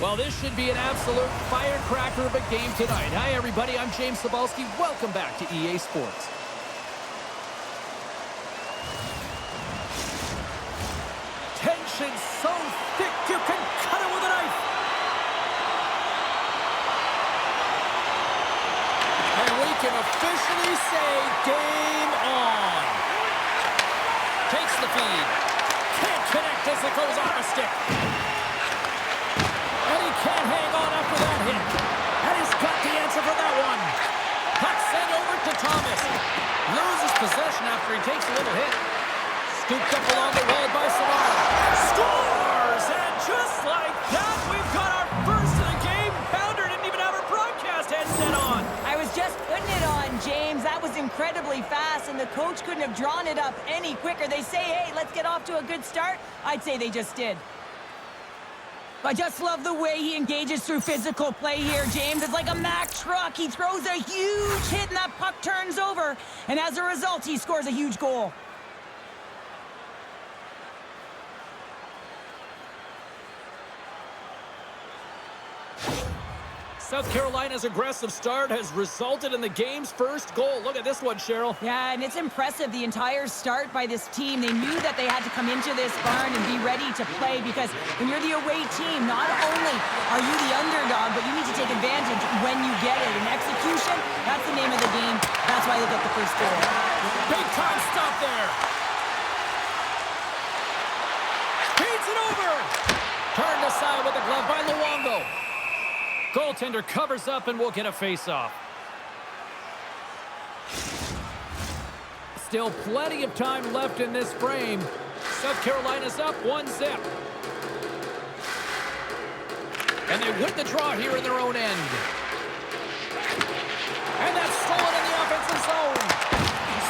Well, this should be an absolute firecracker of a game tonight. Hi, everybody. I'm James Cebulski. Welcome back to EA Sports. Tension so thick you can cut it with a knife. And we can officially say game on. Takes the feed. Can't connect as it goes off a stick. Can't hang on after that hit. And he's got the answer for that one. Puck sent over to Thomas. Loses possession after he takes a little hit. Scooped up along the wall by Savard. Scores! And just like that, we've got our first of the game. Pounder didn't even have her broadcast headset on. I was just putting it on, James. That was incredibly fast, and the coach couldn't have drawn it up any quicker. They say, hey, let's get off to a good start. I'd say they just did. I just love the way he engages through physical play here, James. It's like a Mack truck. He throws a huge hit, and that puck turns over. And as a result, he scores a huge goal. South Carolina's aggressive start has resulted in the game's first goal. Look at this one, Cheryl. Yeah, and it's impressive, the entire start by this team. They knew that they had to come into this barn and be ready to play because when you're the away team, not only are you the underdog, but you need to take advantage when you get it. And execution, that's the name of the game. That's why they get the first goal. Big time stop there. Feeds it over. Turned aside with the glove by Luongo. Goaltender covers up and we'll get a face-off. Still plenty of time left in this frame. South Carolina's up 1-0. And they win the draw here in their own end. And that's stolen in the offensive zone.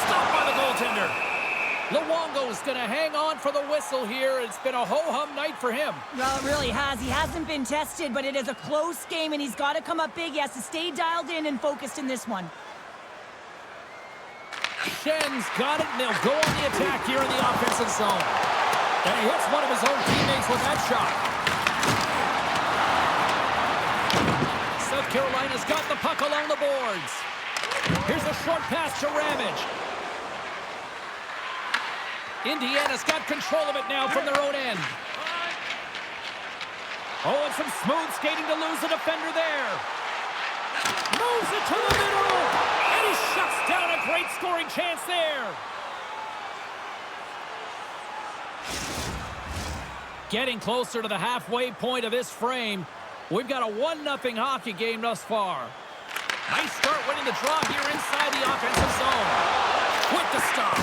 Stopped by the goaltender. Luongo's going to hang on for the whistle here. It's been a ho-hum night for him. Well, it really has. He hasn't been tested, but it is a close game, and he's got to come up big. He has to stay dialed in and focused in this one. Schen's got it, and they'll go on the attack here in the offensive zone. And he hits one of his own teammates with that shot. South Carolina's got the puck along the boards. Here's a short pass to Ramage. Indiana's got control of it now from their own end. Oh, and some smooth skating to lose the defender there. Moves it to the middle. And he shuts down a great scoring chance there. Getting closer to the halfway point of this frame. We've got a 1-0 hockey game thus far. Nice start winning the draw here inside the offensive zone. With the stop.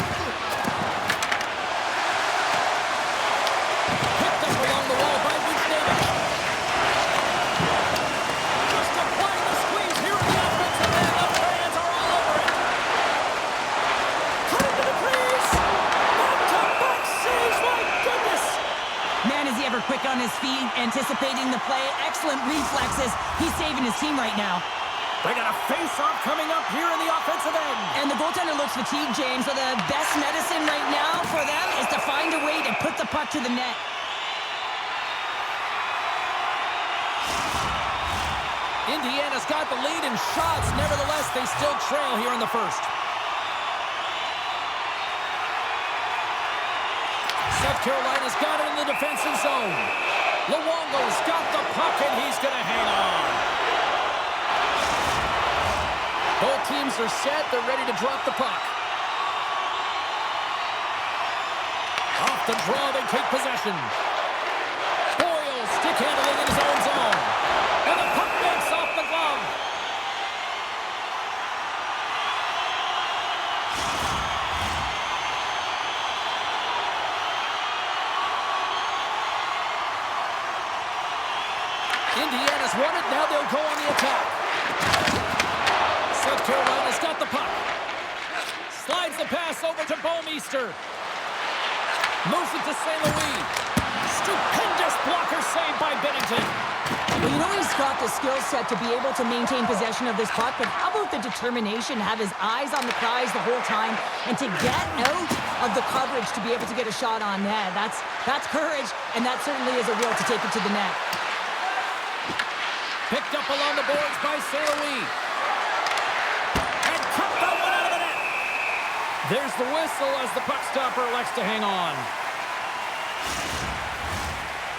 Along the wall by Buchnevich. Just applying the squeeze here in the offensive end. The fans are all over it. Cut into the crease. Back-to-back saves, my goodness. Man, is he ever quick on his feet, anticipating the play. Excellent reflexes. He's saving his team right now. They got a face-off coming up here in the offensive end. And the goaltender looks fatigued, James. So the best medicine right now for them is to find a way to put the puck to the net. Indiana's got the lead in shots. Nevertheless, they still trail here in the first. South Carolina's got it in the defensive zone. Luongo's got the puck, and he's going to hang on. Both teams are set. They're ready to drop the puck. Off the draw, they take possession. Boyle stick handling in his own zone. And the puck makes off the glove. Indiana's won it. Now they'll go on the attack. South Carolina's got the puck. Slides the pass over to Bouwmeester. Moves it to St. Louis. Stupendous blocker save by Binnington. Well, you know he's got the skill set to be able to maintain possession of this puck, but how about the determination to have his eyes on the prize the whole time and to get out of the coverage to be able to get a shot on net? That's courage, and that certainly is a will to take it to the net. Picked up along the boards by Saroui. And cut that one out of the net. There's the whistle as the puck stopper elects to hang on.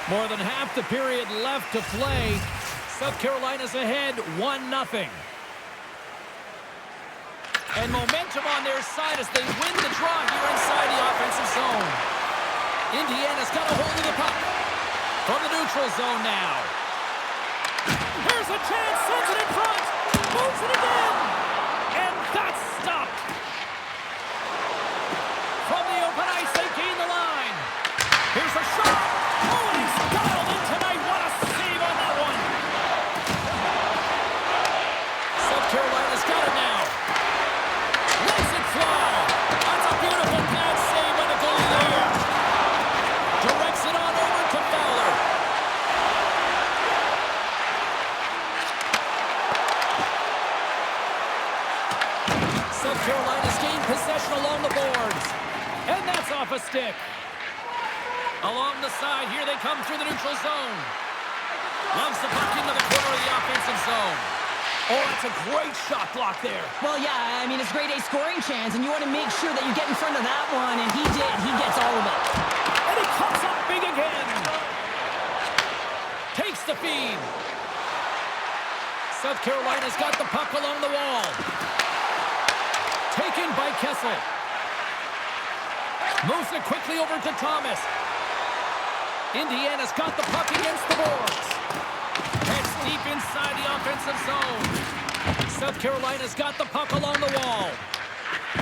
More than half the period left to play. South Carolina's ahead 1-0. And momentum on their side as they win the draw here inside the offensive zone. Indiana's got a hold of the puck. From the neutral zone now. Here's a chance, sends it in front. Moves it again. And that's stopped. From the open ice, they gain the line. Here's a shot. Oh, and he's dialed in tonight. What a save on that one. South Carolina's got it now. Lets it fly. That's a beautiful pad save by the goalie there. Directs it on over to Fowler. South Carolina's gained possession along the boards. And that's off a stick. Along the side, here they come through the neutral zone. Loves the puck into the corner of the offensive zone. Oh, that's a great shot block there. Well, yeah, I mean, it's grade A scoring chance, and you want to make sure that you get in front of that one, and he did. He gets all of it. And he comes up big again. Takes the feed. South Carolina's got the puck along the wall. Taken by Kessel. Moves it quickly over to Thomas. Indiana's got the puck against the boards. Heads deep inside the offensive zone. South Carolina's got the puck along the wall.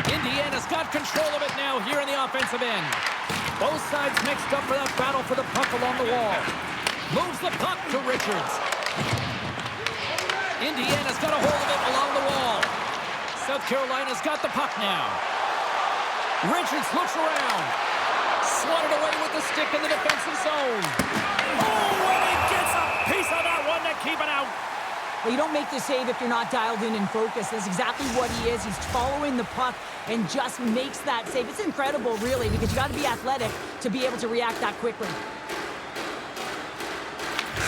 Indiana's got control of it now here in the offensive end. Both sides mixed up for that battle for the puck along the wall. Moves the puck to Richards. Indiana's got a hold of it along the wall. South Carolina's got the puck now. Richards looks around. Swatted away with the stick in the defensive zone. Oh, and he gets a piece of that one to keep it out. Well, you don't make the save if you're not dialed in and focused. That's exactly what he is. He's following the puck and just makes that save. It's incredible, really, because you got to be athletic to be able to react that quickly.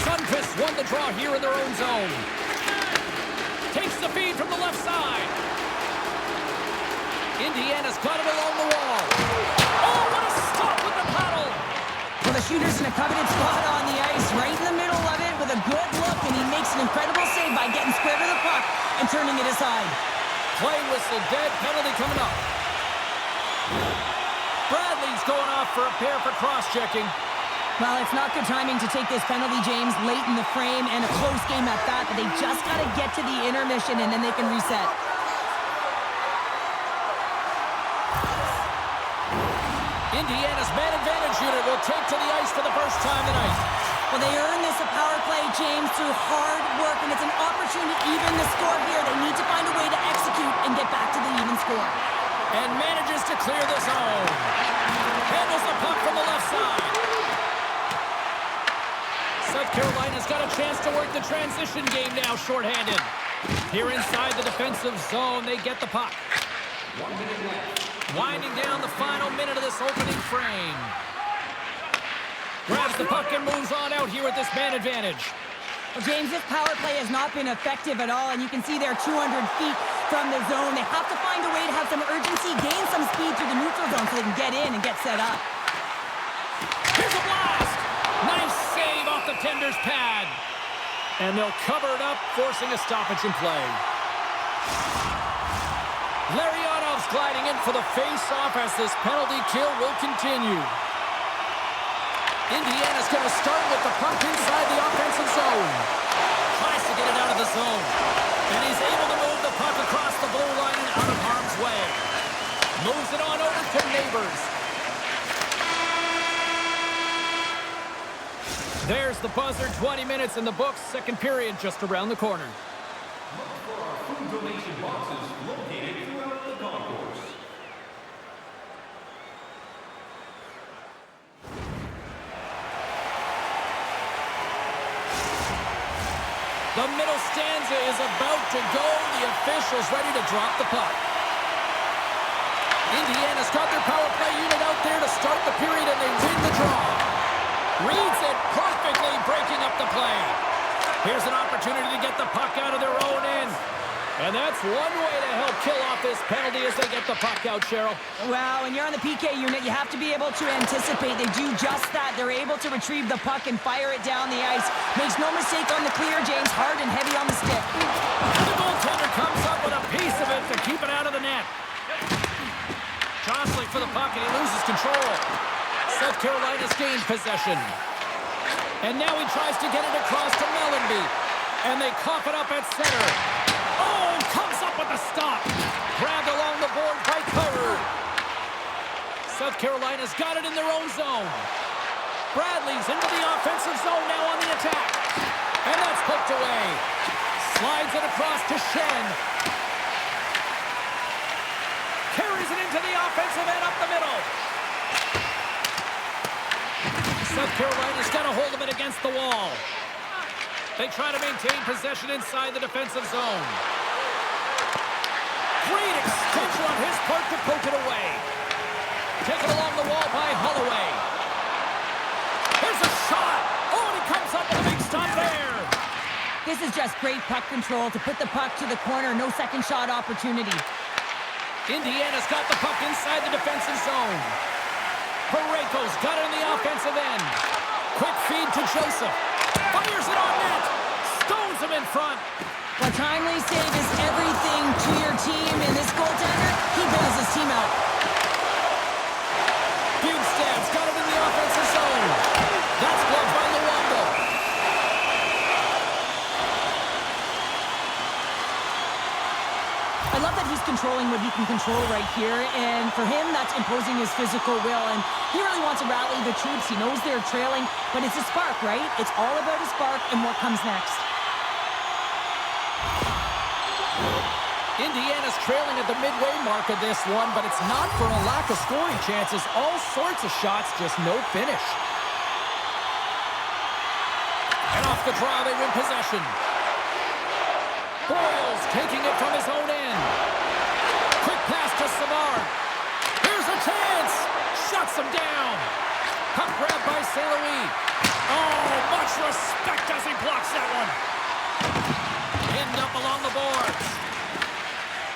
Sunquist won the draw here in their own zone. Takes the feed from the left side. Indiana's got it along the wall. Oh, what a stop with the paddle! Well, the shooter's in a coveted spot on the ice, right in the middle of it with a good look, and he makes an incredible save by getting square to the puck and turning it aside. Play whistle dead, penalty coming up. Bradley's going off for a pair for cross-checking. Well, it's not good timing to take this penalty, James, late in the frame and a close game at that, but they just got to get to the intermission and then they can reset. Indiana's man advantage unit will take to the ice for the first time tonight. Well, they earn this a power play, James, through hard work, and it's an opportunity to even the score here. They need to find a way to execute and get back to the even score. And manages to clear the zone. Handles the puck from the left side. South Carolina's got a chance to work the transition game now, shorthanded. Here inside the defensive zone, they get the puck. 1 minute left. Winding down the final minute of this opening frame. Grabs the puck and moves on out here with this man advantage. Well, James, this power play has not been effective at all, and you can see they're 200 feet from the zone. They have to find a way to have some urgency, gain some speed through the neutral zone so they can get in and get set up. Here's a blast! Nice save off the tender's pad. And they'll cover it up, forcing a stoppage in play. Larionov's gliding in for the face-off as this penalty kill will continue. Indiana's going to start with the puck inside the offensive zone. Tries to get it out of the zone. And he's able to move the puck across the blue line and out of harm's way. Moves it on over to Neighbors. There's the buzzer, 20 minutes in the books, second period just around the corner. Look for our food donation boxes located throughout the concourse. The middle stanza is about to go. The officials ready to drop the puck. Indiana's got their power play unit out there to start the period, and they win the draw. Reads it perfectly, breaking up the play. Here's an opportunity to get the puck out of their own end. And that's one way to help kill off this penalty as they get the puck out, Cheryl. Well, when you're on the PK unit, you have to be able to anticipate. They do just that. They're able to retrieve the puck and fire it down the ice. Makes no mistake on the clear, James. Hard and heavy on the stick. The goaltender comes up with a piece of it to keep it out of the net. Jostling for the puck, and he loses control. South Carolina's gained possession. And now he tries to get it across to Mellenby. And they cough it up at center. Oh, comes up with the stop. Grabbed along the board by Curry. South Carolina's got it in their own zone. Bradley's into the offensive zone now on the attack. And that's hooked away. Slides it across to Shen. Carries it into the offensive end up the middle. South Carolina's got a hold of it against the wall. They try to maintain possession inside the defensive zone. Great extension on his part to poke it away. Taken along the wall by Holloway. Here's a shot. Oh, and he comes up with a big stop there. This is just great puck control to put the puck to the corner. No second shot opportunity. Indiana's got the puck inside the defensive zone. Parayko's got it in the offensive end. Quick feed to Joseph. Fires it on net. Stones him in front. A timely save is everything to your team, and this goaltender, he bails his team out. Bugstad's got it in the offensive zone. That's blocked by Luongo. I love that he's controlling what he can control right here, and for him, that's imposing his physical will, and he really wants to rally the troops. He knows they're trailing, but it's a spark, right? It's all about a spark and what comes next. Indiana's trailing at the midway mark of this one, but it's not for a lack of scoring chances. All sorts of shots, just no finish. And off the draw, they win possession. Boyles taking it from his own end. Quick pass to Savard. Here's a chance. Shuts him down. Puck grab by St. Louis. Oh, much respect as he blocks that one. Pinned up along the boards.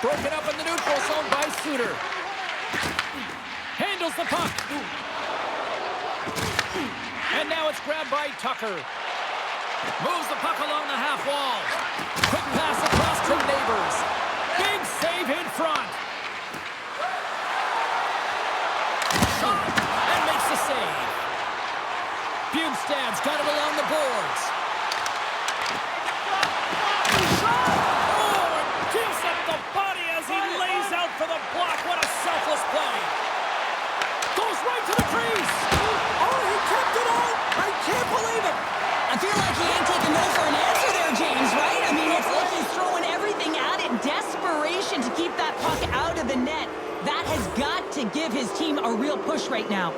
Broken up in the neutral zone by Suter. Handles the puck. And now it's grabbed by Tucker. Moves the puck along the half wall. Quick pass across to Neighbors. Big save in front. Shot and makes the save. Bugstad's got it along the boards. Shot! Oh, and gives up the body as he lays out for the block. What a selfless play. Goes right to the crease. Oh, he kept it out. I can't believe it. I feel like he ain't taking no for an answer there, James, right? I mean, it's like he's throwing everything at it. Desperation to keep that puck out of the net. That has got to give his team a real push right now.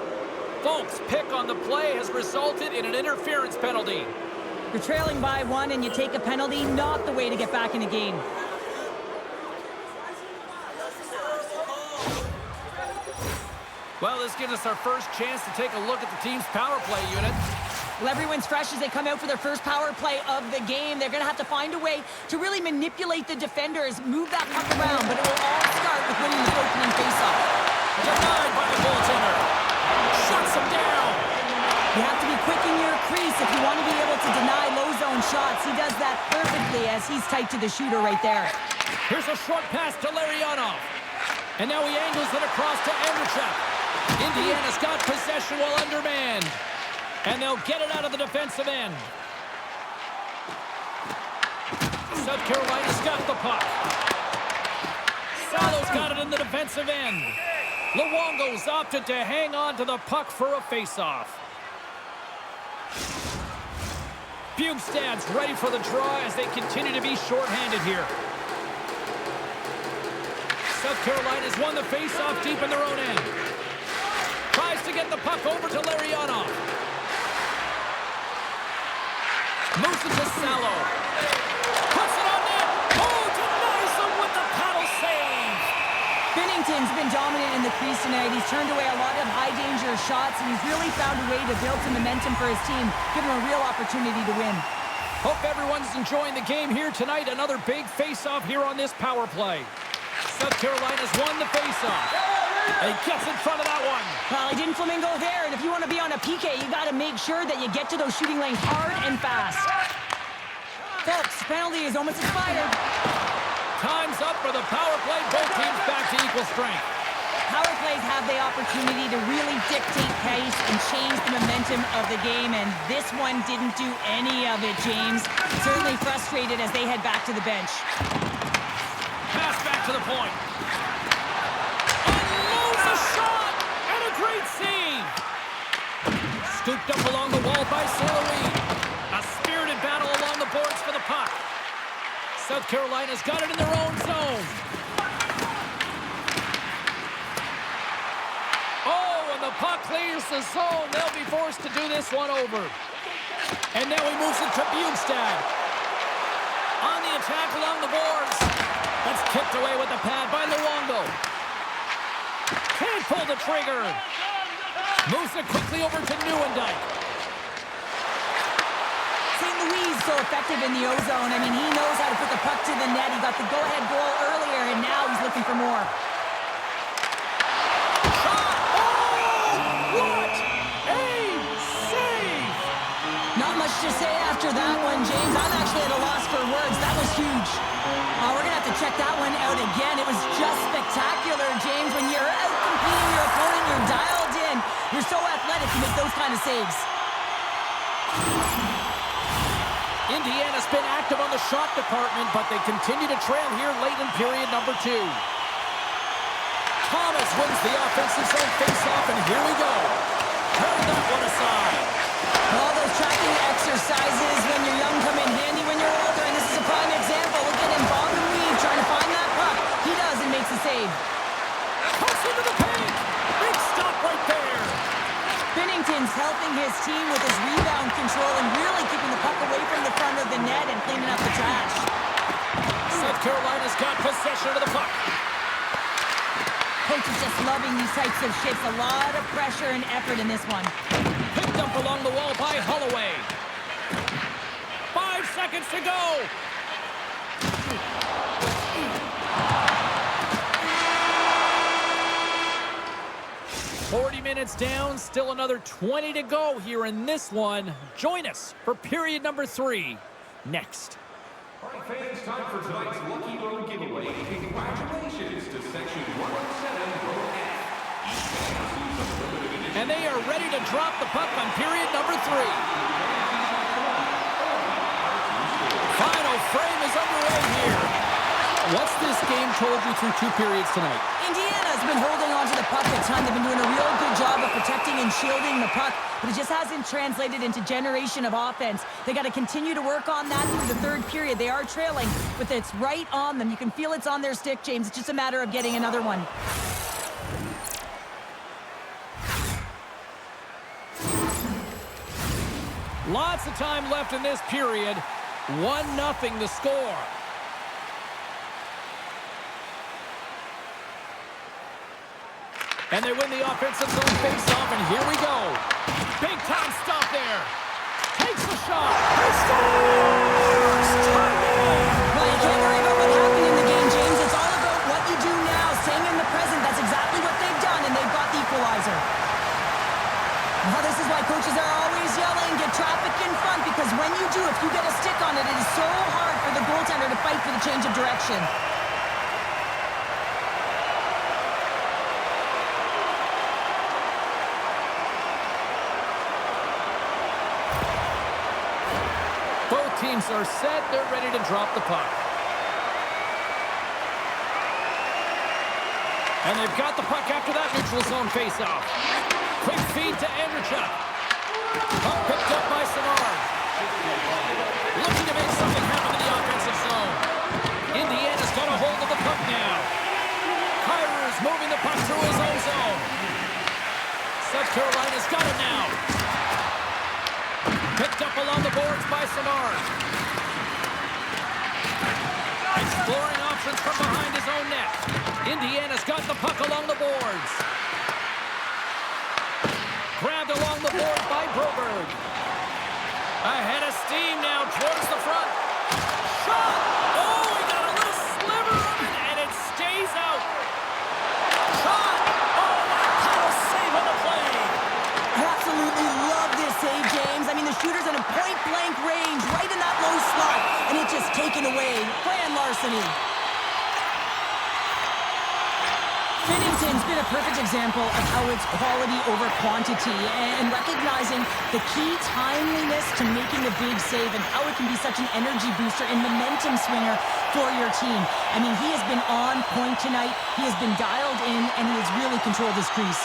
Folks, pick on the play has resulted in an interference penalty. You're trailing by one and you take a penalty, not the way to get back in the game. Well, this gives us our first chance to take a look at the team's power play unit. Well, everyone's fresh as they come out for their first power play of the game. They're going to have to find a way to really manipulate the defenders, move that puck around, but it will all start with winning the opening faceoff. Denied by the goaltender. Shuts him down. You have to be quick in your crease if you want to be able to deny low zone shots. He does that perfectly as he's tight to the shooter right there. Here's a short pass to Larionov. And now he angles it across to Andrechuk. Indiana's got possession while undermanned. And they'll get it out of the defensive end. South Carolina's got the puck. Salo's got it in the defensive end. Luongo's opted to hang on to the puck for a face-off. Bugstad's ready for the draw as they continue to be shorthanded here. South Carolina's won the face-off deep in their own end. Tries to get the puck over to Larionov. Moves it to Salo. Puts it on net. Oh, denies him with the paddle save. Binnington's been dominant in the crease tonight. He's turned away a lot of high-danger shots, and he's really found a way to build some momentum for his team, give him a real opportunity to win. Hope everyone's enjoying the game here tonight. Another big face-off here on this power play. South Carolina's won the face-off. And he gets in front of that one. Well, he didn't flamingo there, and if you want to be on a PK, you got to make sure that you get to those shooting lanes hard and fast. Folks, penalty is almost expired. Time's up for the power play. Both teams back to equal strength. Power plays have the opportunity to really dictate pace and change the momentum of the game, and this one didn't do any of it, James. Certainly frustrated as they head back to the bench. Pass back to the point. Unloads a shot! And a great save! Scooped up along the wall by Saint-Louis. A spirited battle along the boards for the puck. South Carolina's got it in their own zone. The puck clears the zone. They'll be forced to do this one over. And now he moves it to Bjugstad. On the attack along the boards. That's kicked away with the pad by Luongo. Can't pull the trigger. Moves it quickly over to Nieuwendyk. St. Louis is so effective in the O-zone. I mean, he knows how to put the puck to the net. He got the go-ahead goal earlier, and now he's looking for more. To say after that one, James, I'm actually at a loss for words. That was huge. We're going to have to check that one out again. It was just spectacular, James. When you're out competing your opponent, you're dialed in. You're so athletic to make those kind of saves. Indiana's been active on the shot department, but they continue to trail here late in period number 2. Thomas wins the offensive zone face-off, and here we go. Turn that one aside. All those tracking exercises when you're young come in handy when you're older, and this is a prime example. Look at him, Bob and Reed trying to find that puck. He does and makes the save. Cuts into the paint. Big stop right there. Binnington's helping his team with his rebound control and really keeping the puck away from the front of the net and cleaning up the trash. South Carolina's got possession of the puck. Coach is just loving these types of shifts. A lot of pressure and effort in this one. Picked up along the wall by Holloway. 5 seconds to go. Minutes down, still another 20 to go here in this one. Join us for period number 3 next. All right, fans, time for tonight's Lucky Road giveaway. Congratulations to Section 107, Row F. And they are ready to drop the puck on period number 3. Final frame is underway here. What's this game told you through 2 periods tonight? Indiana's been holding on to the puck a ton. They've been doing a real good job of protecting and shielding the puck, but it just hasn't translated into generation of offense. They got to continue to work on that through the 3rd period. They are trailing, but it's right on them. You can feel it's on their stick, James. It's just a matter of getting another one. Lots of time left in this period. 1-0 the score. And they win the offensive zone face-off, and here we go. Big-time stop there. Takes the shot. He scores! Well, you can't worry about what happened in the game, James. It's all about what you do now, staying in the present. That's exactly what they've done, and they've got the equalizer. Well, this is why coaches are always yelling, get traffic in front, because when you do, if you get a stick on it, it is so hard for the goaltender to fight for the change of direction. Teams are set. They're ready to drop the puck. And they've got the puck after that neutral zone face-off. Quick feed to Andrechuk. Puck picked up by Savard. Looking to make something happen in the offensive zone. Indiana's got a hold of the puck now. Kyrie's moving the puck through his own zone. South Carolina's got it now. Picked up along the boards by Savard. Exploring options from behind his own net. Indiana's got the puck along the boards. Grabbed along the board by Broberg. Ahead of steam now towards the taken away. Grand larceny. Binnington's been a perfect example of how it's quality over quantity and recognizing the key timeliness to making a big save and how it can be such an energy booster and momentum swinger for your team. I mean, he has been on point tonight. He has been dialed in, and he has really controlled his crease.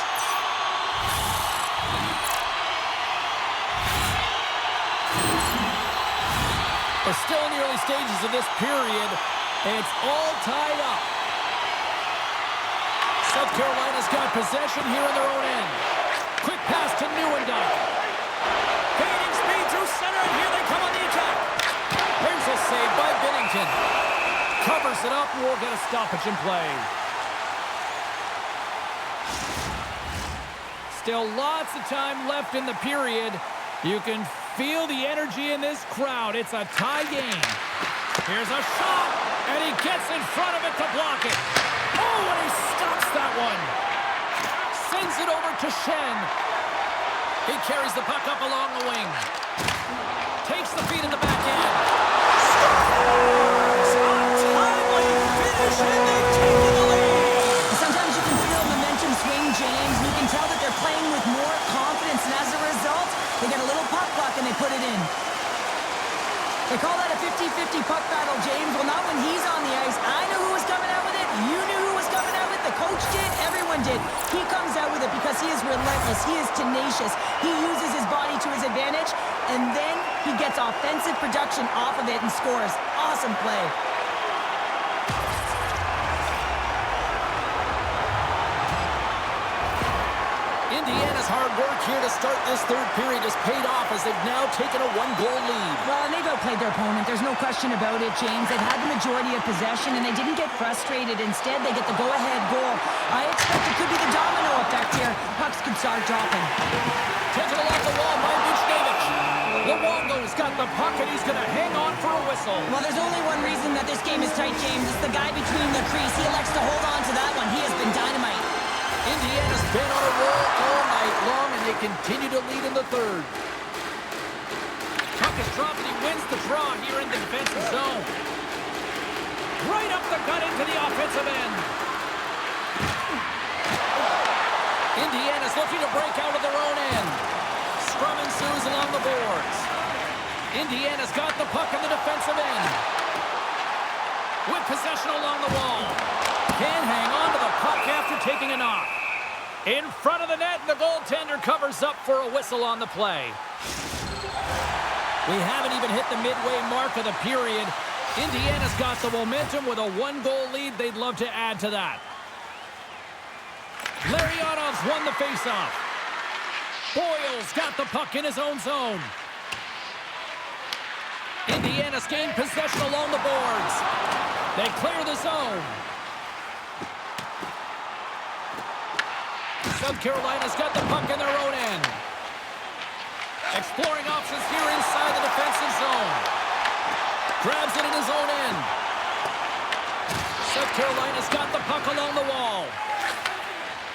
We're still in the early stages of this period. It's all tied up. South Carolina's got possession here in their own end. Quick pass to Newendike. Gaining speed through center, and here they come on the attack. Here's a save by Binnington. Covers it up, and we'll get a stoppage in play. Still lots of time left in the period. You can feel the energy in this crowd. It's a tie game. Here's a shot, and he gets in front of it to block it. Oh, and he stops that one. Sends it over to Shen. He carries the puck up along the wing. Takes the feed in the back end. Scores! A timely finish, and they've taken the lead. Sometimes you can feel momentum swing, James. You can tell that they're playing with more confidence, and as a result, they get a little puck luck and they put it in. They call that a 50-50 puck battle, James. Well, not when he's on the ice. I knew who was coming out with it. You knew who was coming out with it. The coach did. Everyone did. He comes out with it because he is relentless. He is tenacious. He uses his body to his advantage, and then he gets offensive production off of it and scores. Awesome play. Indiana's hard work here to start this third period has paid off as they've now taken a one-goal lead. Well, and they've outplayed their opponent. There's no question about it, James. They've had the majority of possession, and they didn't get frustrated. Instead, they get the go-ahead goal. I expect it could be the domino effect here. Pucks could start dropping. Taken along the wall by Buchnevich. Luongo's got the puck, and he's going to hang on for a whistle. Well, there's only one reason that this game is tight, James. It's the guy between the crease. He elects to hold on to that one. He has been dynamite. Indiana's been on a roll all night long, and they continue to lead in the third. Puck is dropped, and he wins the draw here in the defensive zone. Right up the gut into the offensive end. Indiana's looking to break out of their own end. Scrum ensues along the boards. Indiana's got the puck in the defensive end. With possession along the wall. Can't hang on to the puck after taking a knock. In front of the net, the goaltender covers up for a whistle on the play. We haven't even hit the midway mark of the period. Indiana's got the momentum with a one-goal lead. They'd love to add to that. Larionov's won the faceoff. Boyle's got the puck in his own zone. Indiana's gained possession along the boards. They clear the zone. South Carolina's got the puck in their own end. Exploring options here inside the defensive zone. Grabs it in his own end. South Carolina's got the puck along the wall.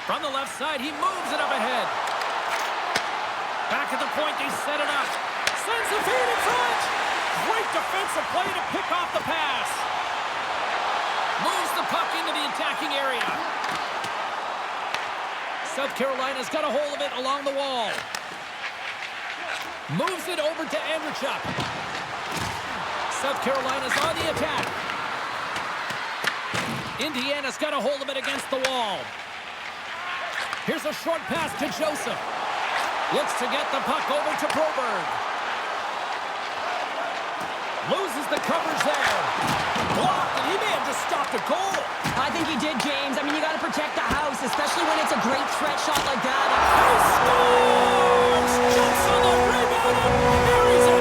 From the left side, he moves it up ahead. Back at the point, they set it up. Sends the feed in front. Great defensive play to pick off the pass. Moves the puck into the attacking area. South Carolina's got a hold of it along the wall. Moves it over to Andrechuk. South Carolina's on the attack. Indiana's got a hold of it against the wall. Here's a short pass to Joseph. Looks to get the puck over to Broberg. Loses the coverage there. Blocked, and he may have just stopped a goal. I think he did, James. I mean, you got to protect the house, especially when it's a great threat shot like that. He scores! Jumps on the rebound and buries it.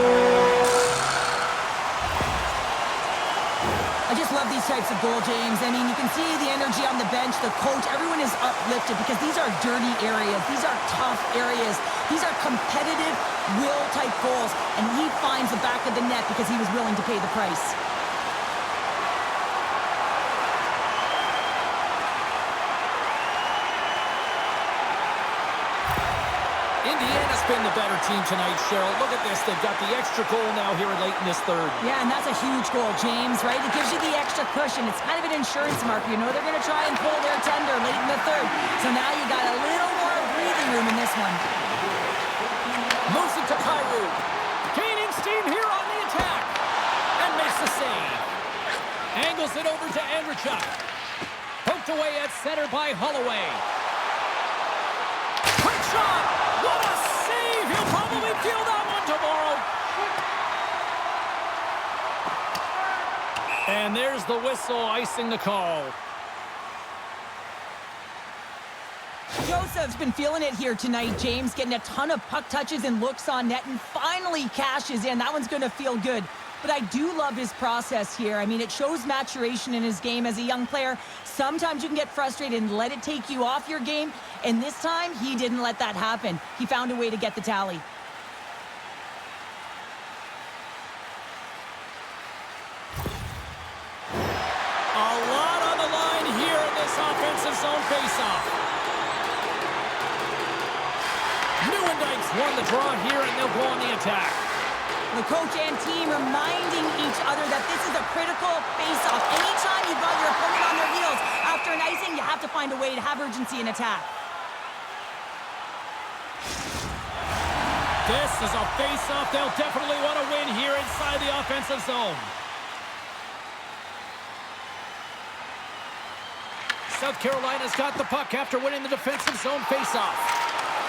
I just love these types of goal, James. I mean, you can see the energy on the bench, the coach, everyone is uplifted because these are dirty areas. These are tough areas. These are competitive will-type goals, and he finds the back of the net because he was willing to pay the price. Indiana's been the better team tonight, Cheryl. Look at this. They've got the extra goal now here late in this third. Yeah, and that's a huge goal, James, right? It gives you the extra cushion. It's kind of an insurance marker. You know they're going to try and pull their tender late in the third. So now you got a little more breathing room in this one. Moves it to Kyrou. Gaining steam here on the attack. And makes the save. Angles it over to Andrichuk. Poked away at center by Holloway. Quick shot! What a save! He'll probably feel that one tomorrow. And there's the whistle icing the call. Joseph's been feeling it here tonight, James, getting a ton of puck touches and looks on net and finally cashes in. That one's going to feel good. But I do love his process here. I mean, it shows maturation in his game as a young player. Sometimes you can get frustrated and let it take you off your game. And this time, he didn't let that happen. He found a way to get the tally. A lot on the line here in this offensive zone faceoff. Newendike's won the draw here, and they'll go on the attack. The coach and team reminding each other that this is a critical face-off. Anytime you've got your opponent on their heels after an icing, you have to find a way to have urgency in attack. This is a face-off they'll definitely want to win here inside the offensive zone. South Carolina's got the puck after winning the defensive zone face-off.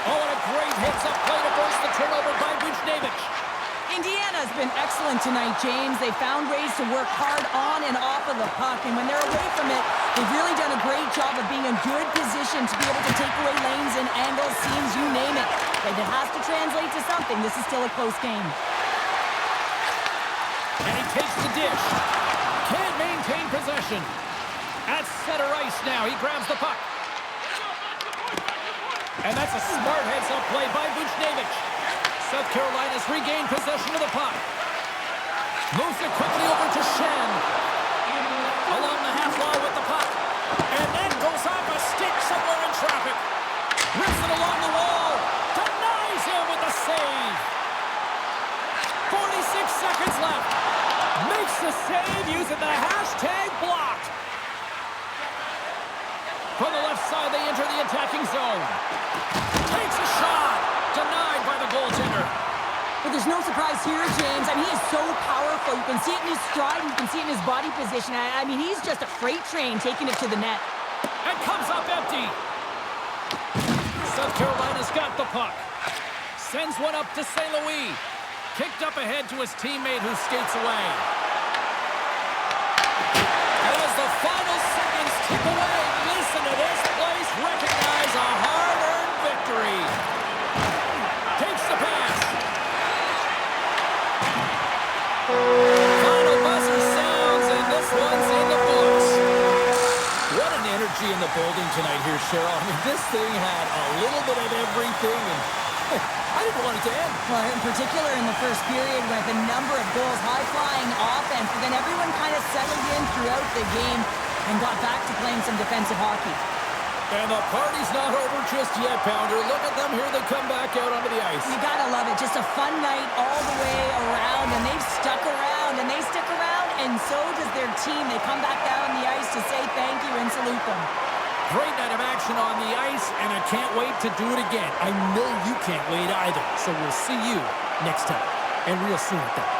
Oh, and a great heads-up play to burst the turnover by Buchnevich. Indiana's been excellent tonight, James. They found ways to work hard on and off of the puck, and when they're away from it, they've really done a great job of being in good position to be able to take away lanes and angles, seams, you name it. But it has to translate to something. This is still a close game. And he takes the dish. Can't maintain possession. At center ice now, he grabs the puck. And that's a smart heads-up play by Buchnevich. South Carolina's regained possession of the puck. Moves it quickly over to Shen. Along the half wall with the puck. And then goes off a stick somewhere in traffic. Rips it along the wall. Denies him with the save. 46 seconds left. Makes the save using the hashtag blocked. From the left side, they enter the attacking zone. Takes a shot. Denied by the goaltender. But there's no surprise here, James. I mean, he is so powerful. You can see it in his stride, and you can see it in his body position. I mean, he's just a freight train taking it to the net. And comes up empty. South Carolina's got the puck. Sends one up to St. Louis. Kicked up ahead to his teammate who skates away. As the final seconds tick away, listen to this place recognize a hard-earned victory. Takes the pass. Final buzzer sounds, and this one's in the books. What an energy in the building tonight here, Cheryl. I mean, this thing had a little bit of everything, and I didn't want it to end. Well, in particular in the first period with a number of goals, high-flying offense, but then everyone kind of settled in throughout the game and got back to playing some defensive hockey. And the party's not over just yet, Pounder. Look at them here. They come back out onto the ice. You gotta love it. Just a fun night all the way around, and they've stuck around, and they stick around, and so does their team. They come back down on the ice to say thank you and salute them. Great night of action on the ice, and I can't wait to do it again. I know you can't wait either. So we'll see you next time, and real soon at that.